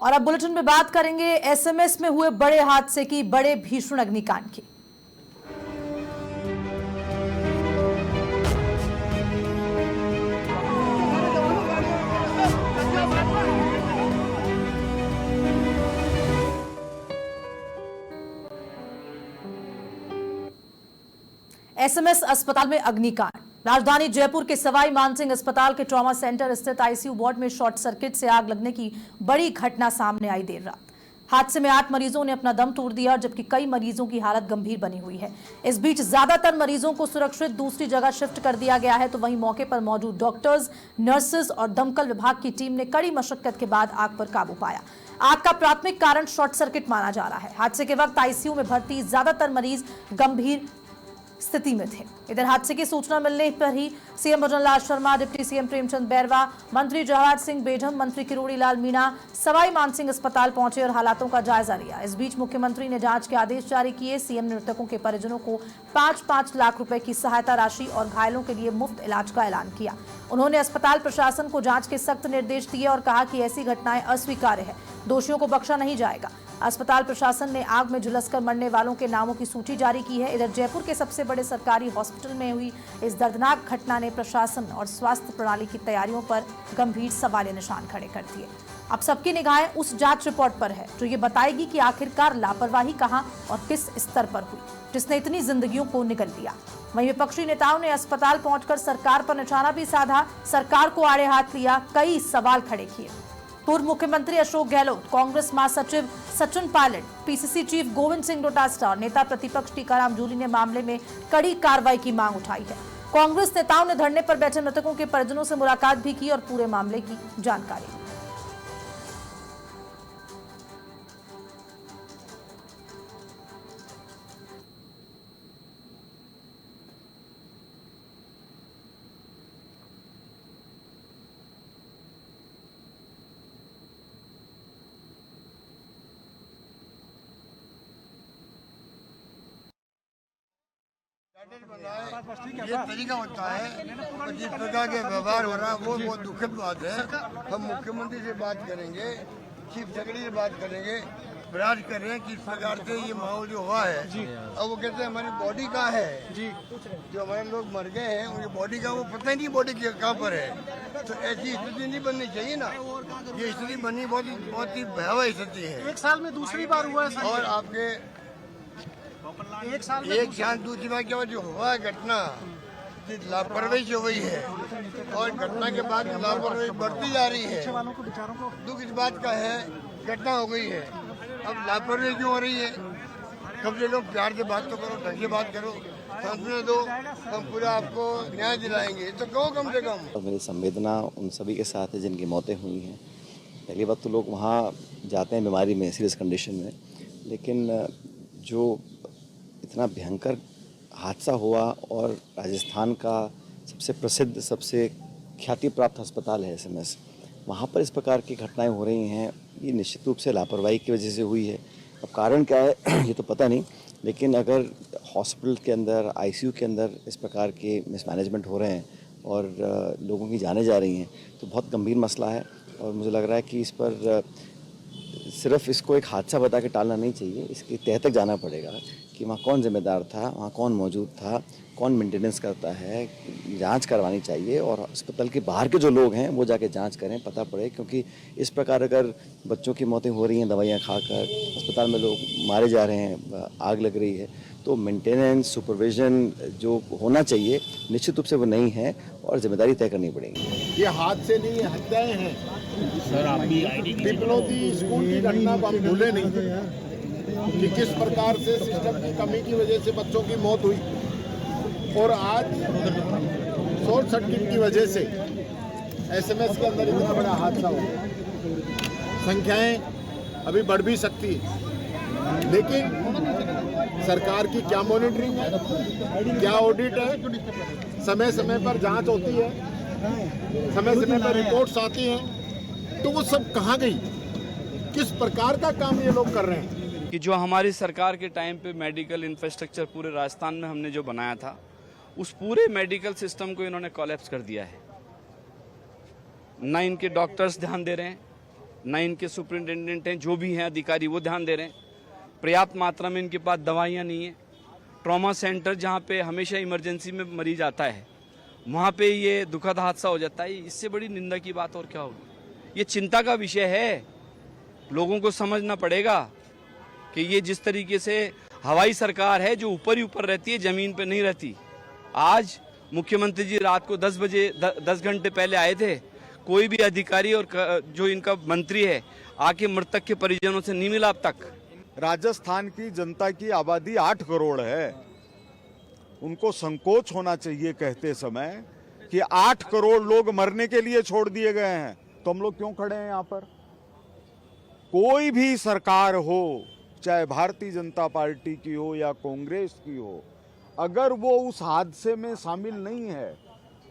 और अब बुलेटिन में बात करेंगे एसएमएस में हुए बड़े हादसे की, बड़े भीषण अग्निकांड की। एसएमएस अस्पताल में अग्निकांड। राजधानी जयपुर के सवाई मानसिंह अस्पताल के ट्रॉमा सेंटर स्थित आईसीयू वार्ड में शॉर्ट सर्किट से आग लगने की बड़ी घटना सामने आई देर रात। हादसे में 8 मरीजों ने अपना दम तोड़ दिया, जबकि कई मरीजों की हालत गंभीर बनी हुई है। इस बीच ज्यादातर मरीजों को सुरक्षित दूसरी जगह शिफ्ट कर दिया गया है, तो वहीं मौके पर मौजूद डॉक्टर्स, नर्सेज और दमकल विभाग की टीम ने कड़ी मशक्कत के बाद आग पर काबू पाया। आग का प्राथमिक कारण शॉर्ट सर्किट माना जा रहा है। हादसे के वक्त आईसीयू में भर्ती ज्यादातर मरीज गंभीर स्थिति में थे। इधर हादसे की सूचना मिलने पर ही सीएम भजन लाल शर्मा, डिप्टी सीएम प्रेमचंद बैरवा, मंत्री जवाहर सिंह बेढम, मंत्री किरोड़ी लाल मीणा सवाई मानसिंह अस्पताल पहुंचे और हालातों का जायजा लिया। इस बीच मुख्यमंत्री ने जांच के आदेश जारी किए। सीएम ने मृतकों के परिजनों को 5-5 लाख रुपए की सहायता राशि और घायलों के लिए मुफ्त इलाज का ऐलान किया। उन्होंने अस्पताल प्रशासन को जांच के सख्त निर्देश दिए और कहा कि ऐसी घटनाएं अस्वीकार्य है, दोषियों को बख्शा नहीं जाएगा। अस्पताल प्रशासन ने आग में झुलसकर मरने वालों के नामों की सूची जारी की है। इधर जयपुर के सबसे बड़े सरकारी हॉस्पिटल में हुई इस दर्दनाक घटना ने प्रशासन और स्वास्थ्य प्रणाली की तैयारियों पर गंभीर सवालिया निशान खड़े कर दिए। अब सबकी निगाहें उस जांच रिपोर्ट पर है जो ये बताएगी कि आखिरकार लापरवाही कहां और किस स्तर पर हुई, जिसने इतनी जिंदगियों को निगल लिया। वहीं विपक्षी नेताओं ने अस्पताल पहुंचकर सरकार पर निशाना भी साधा, सरकार को आड़े हाथ लिया, कई सवाल खड़े किए। पूर्व मुख्यमंत्री अशोक गहलोत, कांग्रेस महासचिव सचिन पायलट, पीसीसी चीफ गोविंद सिंह डोटासरा और नेता प्रतिपक्ष टीकाराम जूली ने मामले में कड़ी कार्रवाई की मांग उठाई है। कांग्रेस नेताओं ने धरने पर बैठे मृतकों के परिजनों से मुलाकात भी की और पूरे मामले की जानकारी दी। ये तरीका होता है और जिस प्रकार के व्यवहार हो रहा है वो बहुत दुखद बात है। हम मुख्यमंत्री से बात करेंगे, चीफ सेक्रेटरी से बात करेंगे, प्रयास कर रहे हैं कि इस प्रकार से ये माहौल जो हुआ है और वो कहते हैं हमारी बॉडी कहाँ है जी, जो हमारे लोग मर गए हैं उनकी बॉडी का वो पता ही नहीं बॉडी कहाँ पर है। तो ऐसी स्थिति नहीं बननी चाहिए ना, ये स्थिति बनी बहुत ही भयावह स्थिति है। 1 साल में दूसरी बार हुआ है और आपके 1 साल दूसरी बार के बाद जो हुआ है घटना, लापरवाही जो हुई है और घटना के बाद लापरवाही बढ़ती जा रही है। दुख इस बात का है घटना हो गई है, अब लापरवाही क्यों हो रही है? कम से कम प्यार से बात तो करो, ढंग से बात करो, सांत्वना दो, हम पूरा आपको न्याय दिलाएंगे तो कहो कम से कम। मेरी संवेदना उन सभी के साथ है जिनकी मौतें हुई हैं। पहली बात तो लोग वहाँ जाते हैं बीमारी में, सीरियस कंडीशन में, लेकिन जो इतना भयंकर हादसा हुआ और राजस्थान का सबसे प्रसिद्ध, सबसे ख्याति प्राप्त अस्पताल है एसएमएस, वहाँ पर इस प्रकार की घटनाएं हो रही हैं, ये निश्चित रूप से लापरवाही की वजह से हुई है। अब कारण क्या है ये तो पता नहीं, लेकिन अगर हॉस्पिटल के अंदर, आईसीयू के अंदर इस प्रकार के मिसमैनेजमेंट हो रहे हैं और लोगों की जानें जा रही हैं तो बहुत गंभीर मसला है। और मुझे लग रहा है कि इस पर सिर्फ इसको एक हादसा बता के टालना नहीं चाहिए, इसके तह तक जाना पड़ेगा कि वहाँ कौन जिम्मेदार था, वहाँ कौन मौजूद था, कौन मेंटेनेंस करता है, जांच करवानी चाहिए और अस्पताल के बाहर के जो लोग हैं वो जाके जांच करें, पता पड़े। क्योंकि इस प्रकार अगर बच्चों की मौतें हो रही हैं दवाइयाँ खाकर, अस्पताल में लोग मारे जा रहे हैं, आग लग रही है, तो मेंटेनेंस, सुपरविजन जो होना चाहिए निश्चित रूप से वो नहीं है और जिम्मेदारी तय करनी पड़ेगी। ये हादसे नहीं, हत्याएं हैं सर। आप भी पिपलोदी स्कूल की घटना को हम भूले नहीं कि किस प्रकार से सिस्टम की कमी की वजह से बच्चों की मौत हुई और आज शॉर्ट सर्किट की वजह से एसएमएस के अंदर इतना बड़ा हादसा हुआ। संख्याएं अभी बढ़ भी सकती है, लेकिन सरकार की क्या मॉनिटरिंग है, क्या ऑडिट है, समय समय पर जांच होती है, समय समय पर रिपोर्ट्स आती हैं, तो वो सब कहाँ गई? किस प्रकार का काम ये लोग कर रहे हैं? कि जो हमारी सरकार के टाइम पे मेडिकल इंफ्रास्ट्रक्चर पूरे राजस्थान में हमने जो बनाया था, उस पूरे मेडिकल सिस्टम को इन्होंने कोलैप्स कर दिया है। ना इनके डॉक्टर्स ध्यान दे रहे हैं, न इनके सुपरिटेंडेंट हैं, जो भी हैं अधिकारी वो ध्यान दे रहे हैं। पर्याप्त मात्रा में इनके पास दवाइयाँ नहीं है। ट्रॉमा सेंटर जहाँ पे हमेशा इमरजेंसी में मरीज आता है, वहाँ पे ये दुखद हादसा हो जाता है। इससे बड़ी निंदा की बात और क्या होगी। ये चिंता का विषय है, लोगों को समझना पड़ेगा कि ये जिस तरीके से हवाई सरकार है जो ऊपर ही ऊपर रहती है, ज़मीन पे नहीं रहती। आज मुख्यमंत्री जी रात को 10 बजे 10 घंटे पहले आए थे, कोई भी अधिकारी और जो इनका मंत्री है आके मृतक के परिजनों से नहीं मिला अब तक। राजस्थान की जनता की आबादी 8 करोड़ है। उनको संकोच होना चाहिए कहते समय कि 8 करोड़ लोग मरने के लिए छोड़ दिए गए हैं, तो हम लोग क्यों खड़े हैं यहाँ पर। कोई भी सरकार हो, चाहे भारतीय जनता पार्टी की हो या कांग्रेस की हो, अगर वो उस हादसे में शामिल नहीं है,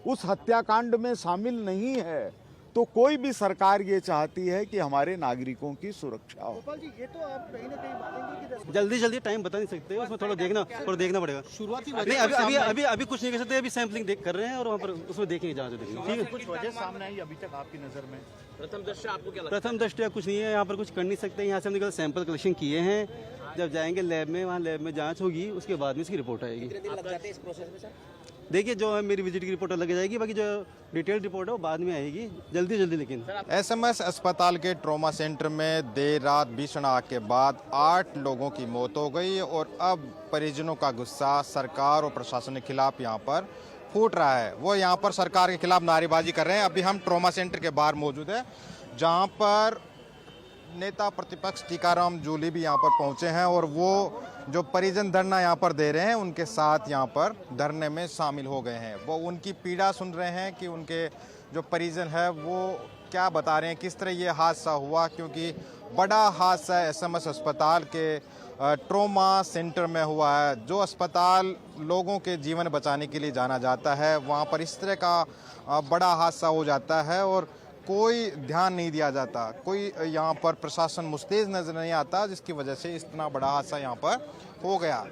उस हत्याकांड में शामिल नहीं है, तो कोई भी सरकार ये चाहती है कि हमारे नागरिकों की सुरक्षा हो। गोपाल जी, ये तो आप कहीं ना कहीं बातें कि जल्दी टाइम बता नहीं सकते, उसमें थोड़ा देखना पड़ेगा। शुरुआती नहीं, अभी कुछ नहीं कर सकते। अभी सैंपलिंग देख कर रहे हैं और वहाँ पर उसमें देखेंगे, जहाँ देखेंगे। ठीक है, कुछ वजह सामने आई अभी तक आपकी नजर में? प्रथम दृष्टया आपको क्या लगता प्रथम दृष्टया कुछ नहीं है, यहाँ पर कुछ कर नहीं सकते। यहाँ से हमने सैंपल कलेक्शन किए हैं, जब जाएंगे लैब में, वहाँ लैब में जाँच होगी, उसके बाद में इसकी रिपोर्ट आएगी। देखिए, जो है मेरी विजिट की रिपोर्ट अलग जाएगी, बाकी जो डिटेल्ड रिपोर्ट है वो बाद में आएगी, जल्दी। लेकिन एसएमएस अस्पताल के ट्रॉमा सेंटर में देर रात भीषण आग के बाद 8 लोगों की मौत हो गई और अब परिजनों का गुस्सा सरकार और प्रशासन के खिलाफ यहाँ पर फूट रहा है। वो यहाँ पर सरकार के खिलाफ नारेबाजी कर रहे हैं। अभी हम ट्रॉमा सेंटर के बाहर मौजूद हैं, जहाँ पर नेता प्रतिपक्ष टीकाराम जूली भी यहाँ पर पहुँचे हैं और वो जो परिजन धरना यहाँ पर दे रहे हैं, उनके साथ यहाँ पर धरने में शामिल हो गए हैं। वो उनकी पीड़ा सुन रहे हैं कि उनके जो परिजन है वो क्या बता रहे हैं, किस तरह ये हादसा हुआ, क्योंकि बड़ा हादसा एसएमएस अस्पताल के ट्रॉमा सेंटर में हुआ है। जो अस्पताल लोगों के जीवन बचाने के लिए जाना जाता है, वहाँ पर इस तरह का बड़ा हादसा हो जाता है और कोई ध्यान नहीं दिया जाता। कोई यहाँ पर प्रशासन मुस्तैद नजर नहीं आता, जिसकी वजह से इतना बड़ा हादसा यहाँ पर हो गया।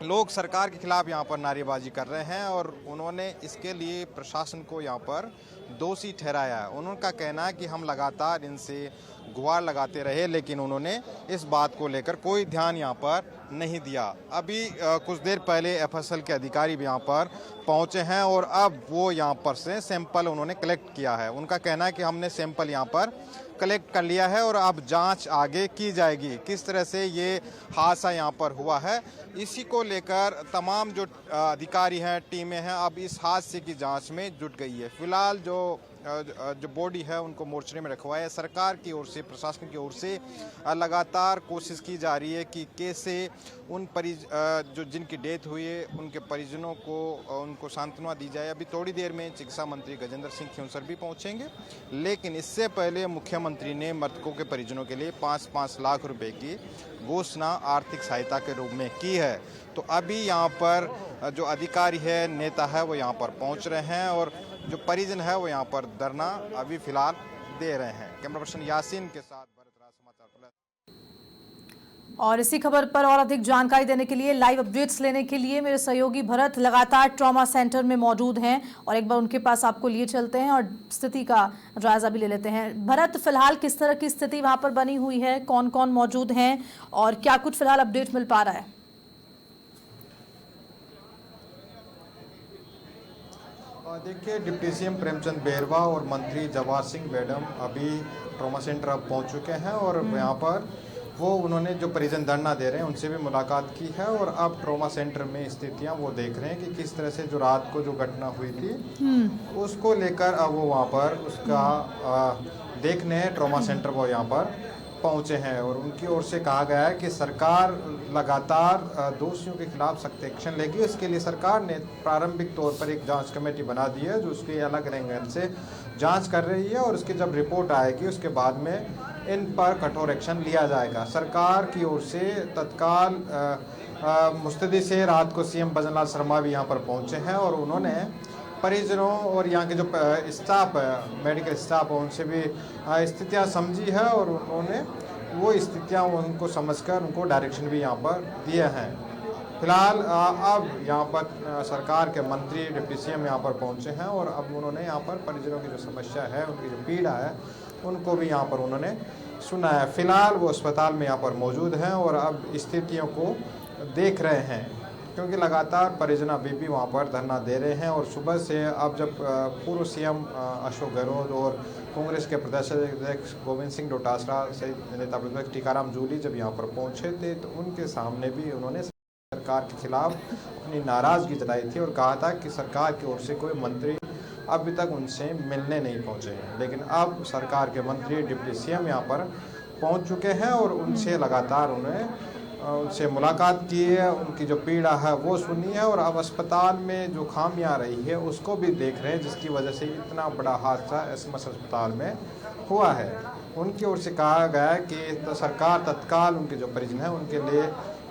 लोग सरकार के खिलाफ यहाँ पर नारेबाजी कर रहे हैं और उन्होंने इसके लिए प्रशासन को यहाँ पर दोषी ठहराया है। उनका कहना है कि हम लगातार इनसे गुहार लगाते रहे, लेकिन उन्होंने इस बात को लेकर कोई ध्यान यहाँ पर नहीं दिया। अभी कुछ देर पहले एफएसएल के अधिकारी भी यहाँ पर पहुँचे हैं और अब वो यहाँ पर से सैंपल उन्होंने कलेक्ट किया है। उनका कहना है कि हमने सैंपल यहाँ पर कलेक्ट कर लिया है और अब जांच आगे की जाएगी, किस तरह से ये हादसा यहाँ पर हुआ है। इसी को लेकर तमाम जो अधिकारी हैं, टीमें हैं, अब इस हादसे की जांच में जुट गई है। फिलहाल जो बॉडी है उनको मोर्चरी में रखवाया है। सरकार की ओर से, प्रशासन की ओर से लगातार कोशिश की जा रही है कि कैसे उन जो जिनकी डेथ हुई है उनके परिजनों को उनको सांत्वना दी जाए। अभी थोड़ी देर में चिकित्सा मंत्री गजेंद्र सिंह खींवसर भी पहुंचेंगे, लेकिन इससे पहले मुख्यमंत्री ने मृतकों के परिजनों के लिए 5-5 लाख रुपए की घोषणा आर्थिक सहायता के रूप में की है। तो अभी यहाँ पर जो अधिकारी है, नेता है, वो यहाँ पर पहुँच रहे हैं और जो परिजन है वो यहाँ पर धरना अभी फिलहाल दे रहे हैं। कैमरा पर्सन यासीन के साथ भरत राज, समाचार प्लस। और इसी खबर पर और अधिक जानकारी देने के लिए, लाइव अपडेट्स लेने के लिए मेरे सहयोगी भरत लगातार ट्रॉमा सेंटर में मौजूद हैं और एक बार उनके पास आपको लिए चलते हैं और स्थिति का जायजा भी ले लेते हैं। भरत, फिलहाल किस तरह की स्थिति वहां पर बनी हुई है, कौन कौन मौजूद हैं और क्या कुछ फिलहाल अपडेट मिल पा रहा है? देखिए, डिप्टी सीएम प्रेमचंद बेरवा और मंत्री जवाहर सिंह मैडम अभी ट्रॉमा सेंटर अब पहुंच चुके हैं और यहाँ पर उन्होंने जो परिजन धरना दे रहे हैं उनसे भी मुलाकात की है और अब ट्रॉमा सेंटर में स्थितियां वो देख रहे हैं कि किस तरह से जो रात को जो घटना हुई थी उसको लेकर अब वो वहाँ पर उसका देखने ट्रॉमा सेंटर वो यहाँ पर पहुँचे हैं और उनकी ओर से कहा गया है कि सरकार लगातार दोषियों के खिलाफ सख्त एक्शन लेगी। इसके लिए सरकार ने प्रारंभिक तौर पर एक जांच कमेटी बना दी है जो उसके अलग एंगल से जांच कर रही है और उसकी जब रिपोर्ट आएगी उसके बाद में इन पर कठोर एक्शन लिया जाएगा। सरकार की ओर से तत्काल मुस्तैदी से रात को सीएम भजनलाल शर्मा भी यहाँ पर पहुँचे हैं और उन्होंने परिजनों और यहाँ के जो स्टाफ है, मेडिकल स्टाफ है, उनसे भी स्थितियाँ समझी है और उन्होंने वो स्थितियाँ उनको समझकर उनको डायरेक्शन भी यहाँ पर दिए हैं। फिलहाल अब यहाँ पर सरकार के मंत्री डिप्टी सीएम यहाँ पर पहुँचे हैं और अब उन्होंने यहाँ पर परिजनों की जो समस्या है, उनकी जो पीड़ा है, उनको भी यहाँ पर उन्होंने सुना है। फिलहाल वो अस्पताल में यहाँ पर मौजूद हैं और अब स्थितियों को देख रहे हैं, क्योंकि लगातार परिजन अभी भी वहाँ पर धरना दे रहे हैं। और सुबह से अब जब पूर्व सीएम अशोक गहलोत और कांग्रेस के प्रदेश अध्यक्ष गोविंद सिंह डोटासरा सहित नेता प्रतिपक्ष टीकाराम जूली जब यहाँ पर पहुँचे थे तो उनके सामने भी उन्होंने सरकार के खिलाफ अपनी नाराज़गी जताई थी और कहा था कि सरकार की ओर से कोई मंत्री अभी तक उनसे मिलने नहीं पहुँचे हैं। लेकिन अब सरकार के मंत्री डिप्टी सीएम यहाँ पर पहुँच चुके हैं और उनसे लगातार उनसे मुलाकात की है, उनकी जो पीड़ा है वो सुनी है और अब अस्पताल में जो खामियां आ रही है उसको भी देख रहे हैं, जिसकी वजह से इतना बड़ा हादसा एसएमएस अस्पताल में हुआ है। उनकी ओर से कहा गया है कि सरकार तत्काल उनके जो परिजन हैं उनके लिए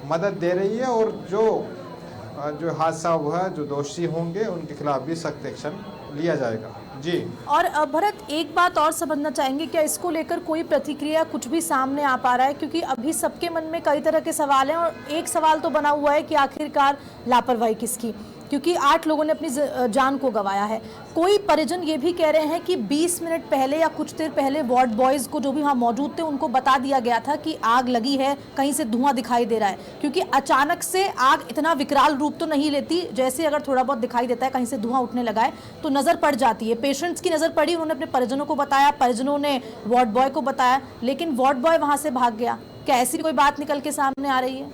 मदद दे रही है और जो हादसा हुआ है, जो दोषी होंगे उनके खिलाफ भी सख्त एक्शन लिया जाएगा। जी। और भरत, एक बात और समझना चाहेंगे, क्या इसको लेकर कोई प्रतिक्रिया कुछ भी सामने आ पा रहा है? क्योंकि अभी सबके मन में कई तरह के सवाल हैं और एक सवाल तो बना हुआ है कि आखिरकार लापरवाही किसकी, क्योंकि 8 लोगों ने अपनी जान को गंवाया है। कोई परिजन ये भी कह रहे हैं कि 20 मिनट पहले या कुछ देर पहले वार्ड बॉयज़ को जो भी वहाँ मौजूद थे उनको बता दिया गया था कि आग लगी है, कहीं से धुआं दिखाई दे रहा है, क्योंकि अचानक से आग इतना विकराल रूप तो नहीं लेती, जैसे अगर थोड़ा बहुत दिखाई देता है कहीं से धुआं उठने लगा है तो नज़र पड़ जाती है। पेशेंट्स की नज़र पड़ी, उन्होंने अपने परिजनों को बताया, परिजनों ने वार्ड बॉय को बताया, लेकिन वार्ड बॉय वहाँ से भाग गया। क्या ऐसी कोई बात निकल के सामने आ रही है?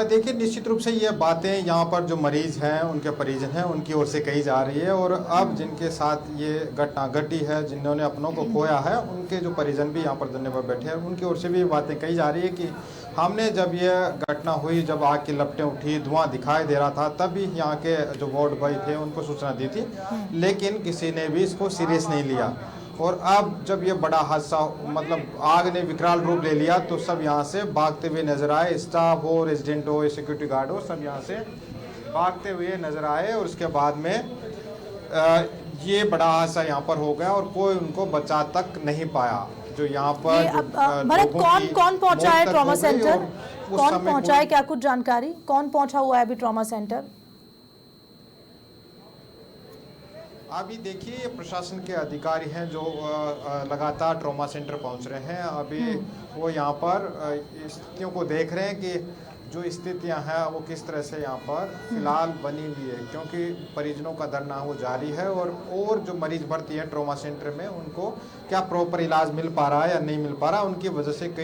देखिए, निश्चित रूप से ये बातें यहाँ पर जो मरीज हैं उनके परिजन हैं उनकी ओर से कही जा रही है और अब जिनके साथ ये घटना घटी है, जिन्होंने अपनों को खोया है, उनके जो परिजन भी यहाँ पर धरने पर बैठे हैं उनकी ओर से भी बातें कही जा रही है कि हमने जब ये घटना हुई, जब आग की लपटें उठी, धुआं दिखाई दे रहा था, तभी यहाँ के जो वार्ड बॉय थे उनको सूचना दी थी, लेकिन किसी ने भी इसको सीरियस नहीं लिया। और अब जब ये बड़ा हादसा मतलब आग ने विकराल रूप ले लिया तो सब यहाँ से भागते हुए नजर आए, स्टाफ हो, रेजिडेंट हो, सिक्योरिटी गार्ड हो, सब यहाँ से भागते हुए नजर आए और उसके बाद में ये बड़ा हादसा यहाँ पर हो गया और कोई उनको बचा तक नहीं पाया। जो यहाँ पर भरत, कौन पहुंचा है ट्रॉमा सेंटर? कौन पहुंचा है, क्या कुछ जानकारी? कौन पहुंचा हुआ है अभी ट्रॉमा सेंटर? अभी देखिए, प्रशासन के अधिकारी हैं जो लगातार ट्रॉमा सेंटर पहुंच रहे हैं। अभी वो यहाँ पर स्थितियों को देख रहे हैं कि जो स्थितियां हैं वो किस तरह से यहाँ पर फिलहाल बनी हुई है, क्योंकि परिजनों का धरना वो जारी है और जो मरीज भर्ती है ट्रॉमा सेंटर में उनको क्या प्रॉपर इलाज मिल पा रहा है या नहीं मिल पा रहा, उनकी वजह से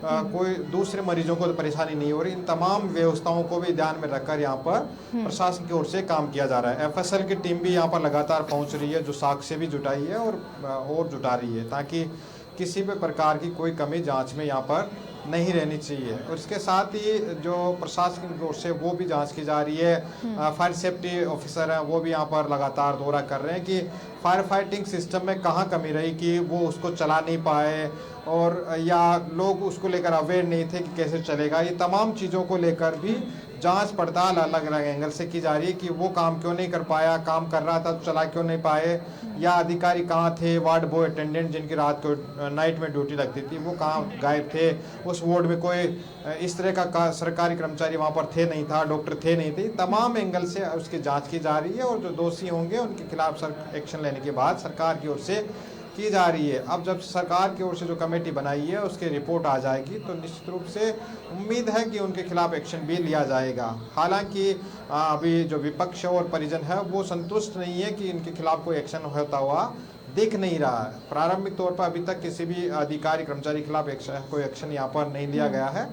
कोई दूसरे मरीजों को तो परेशानी नहीं हो रही। इन तमाम व्यवस्थाओं को भी ध्यान में रखकर यहाँ पर प्रशासन की ओर से काम किया जा रहा है। एफएसएल की टीम भी यहाँ पर लगातार पहुँच रही है, जो साक्ष्य भी जुटाई है और जुटा रही है, ताकि किसी भी प्रकार की कोई कमी जांच में यहाँ पर नहीं रहनी चाहिए। और इसके साथ ही जो प्रशासन की ओर से वो भी जांच की जा रही है। फायर सेफ्टी ऑफिसर हैं वो भी यहाँ पर लगातार दौरा कर रहे हैं कि फायर फाइटिंग सिस्टम में कहाँ कमी रही कि वो उसको चला नहीं पाए और या लोग उसको लेकर अवेयर नहीं थे कि कैसे चलेगा। ये तमाम चीज़ों को लेकर भी जांच पड़ताल अलग अलग एंगल से की जा रही है कि वो काम क्यों नहीं कर पाया, काम कर रहा था तो चला क्यों नहीं पाए, या अधिकारी कहाँ थे, वार्ड बॉय अटेंडेंट जिनकी रात को नाइट में ड्यूटी लगती थी वो कहाँ गायब थे, उस वार्ड में कोई इस तरह का सरकारी कर्मचारी वहाँ पर थे नहीं था, डॉक्टर थे नहीं थे। तमाम एंगल से उसकी जाँच की जा रही है और जो दोषी होंगे उनके खिलाफ एक्शन लेने के बाद सरकार की ओर से की जा रही है। अब जब सरकार की ओर से जो कमेटी बनाई है उसकी रिपोर्ट आ जाएगी तो निश्चित रूप से उम्मीद है कि उनके खिलाफ एक्शन भी लिया जाएगा। हालांकि अभी जो विपक्ष और परिजन है वो संतुष्ट नहीं है कि इनके खिलाफ कोई एक्शन होता हुआ दिख नहीं रहा है। प्रारंभिक तौर पर अभी तक किसी भी अधिकारी कर्मचारी के खिलाफ कोई एक्शन यहाँ पर नहीं लिया गया है,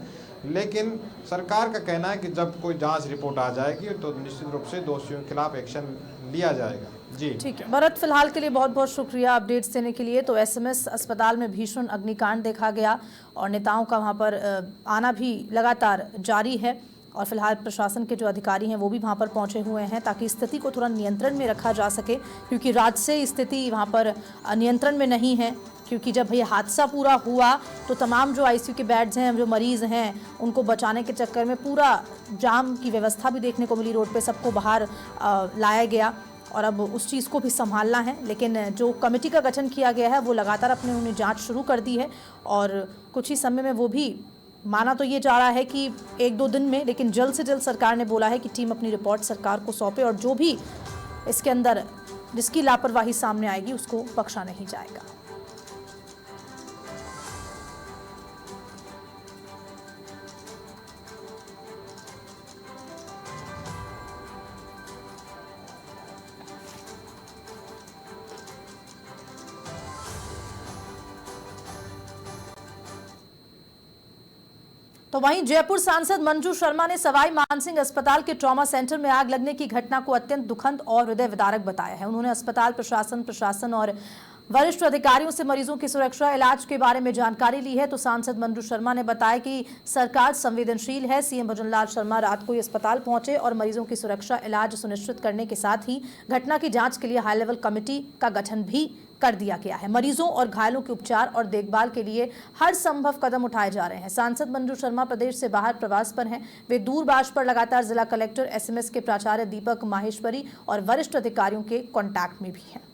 लेकिन सरकार का कहना है कि जब कोई जांच रिपोर्ट आ जाएगी तो निश्चित रूप से दोषियों के खिलाफ एक्शन लिया जाएगा। जी ठीक है भरत, फिलहाल के लिए बहुत बहुत शुक्रिया अपडेट्स देने के लिए। तो एसएमएस अस्पताल में भीषण अग्निकांड देखा गया और नेताओं का वहां पर आना भी लगातार जारी है और फिलहाल प्रशासन के जो अधिकारी हैं वो भी वहां पर पहुंचे हुए हैं ताकि स्थिति को थोड़ा नियंत्रण में रखा जा सके, क्योंकि रात से स्थिति वहां पर नियंत्रण में नहीं है। क्योंकि जब ये हादसा पूरा हुआ तो तमाम जो आईसीयू के बेड्स हैं, जो मरीज़ हैं, उनको बचाने के चक्कर में पूरा जाम की व्यवस्था भी देखने को मिली, रोड पे सबको बाहर लाया गया और अब उस चीज़ को भी संभालना है। लेकिन जो कमेटी का गठन किया गया है वो लगातार उन्होंने जांच शुरू कर दी है और कुछ ही समय में वो भी माना तो ये जा रहा है कि 1-2 दिन में, लेकिन जल्द से जल्द सरकार ने बोला है कि टीम अपनी रिपोर्ट सरकार को सौंपे और जो भी इसके अंदर जिसकी लापरवाही सामने आएगी उसको बख्शा नहीं जाएगा। तो वहीं जयपुर सांसद मंजू शर्मा ने सवाई मानसिंह अस्पताल के ट्रॉमा सेंटर में आग लगने की घटना को अत्यंत दुखद और हृदय विदारक बताया है। उन्होंने अस्पताल प्रशासन और वरिष्ठ अधिकारियों से मरीजों की सुरक्षा इलाज के बारे में जानकारी ली है। तो सांसद मंजू शर्मा ने बताया कि सरकार संवेदनशील है। सीएम भजनलाल शर्मा रात को ही अस्पताल पहुंचे और मरीजों की सुरक्षा इलाज सुनिश्चित करने के साथ ही घटना की जांच के लिए हाई लेवल कमेटी का गठन भी कर दिया गया है। मरीजों और घायलों के उपचार और देखभाल के लिए हर संभव कदम उठाए जा रहे हैं। सांसद मंजू शर्मा प्रदेश से बाहर प्रवास पर हैं। वे दूरभाष पर लगातार जिला कलेक्टर, एसएमएस के प्राचार्य दीपक माहेश्वरी और वरिष्ठ अधिकारियों के कांटेक्ट में भी हैं।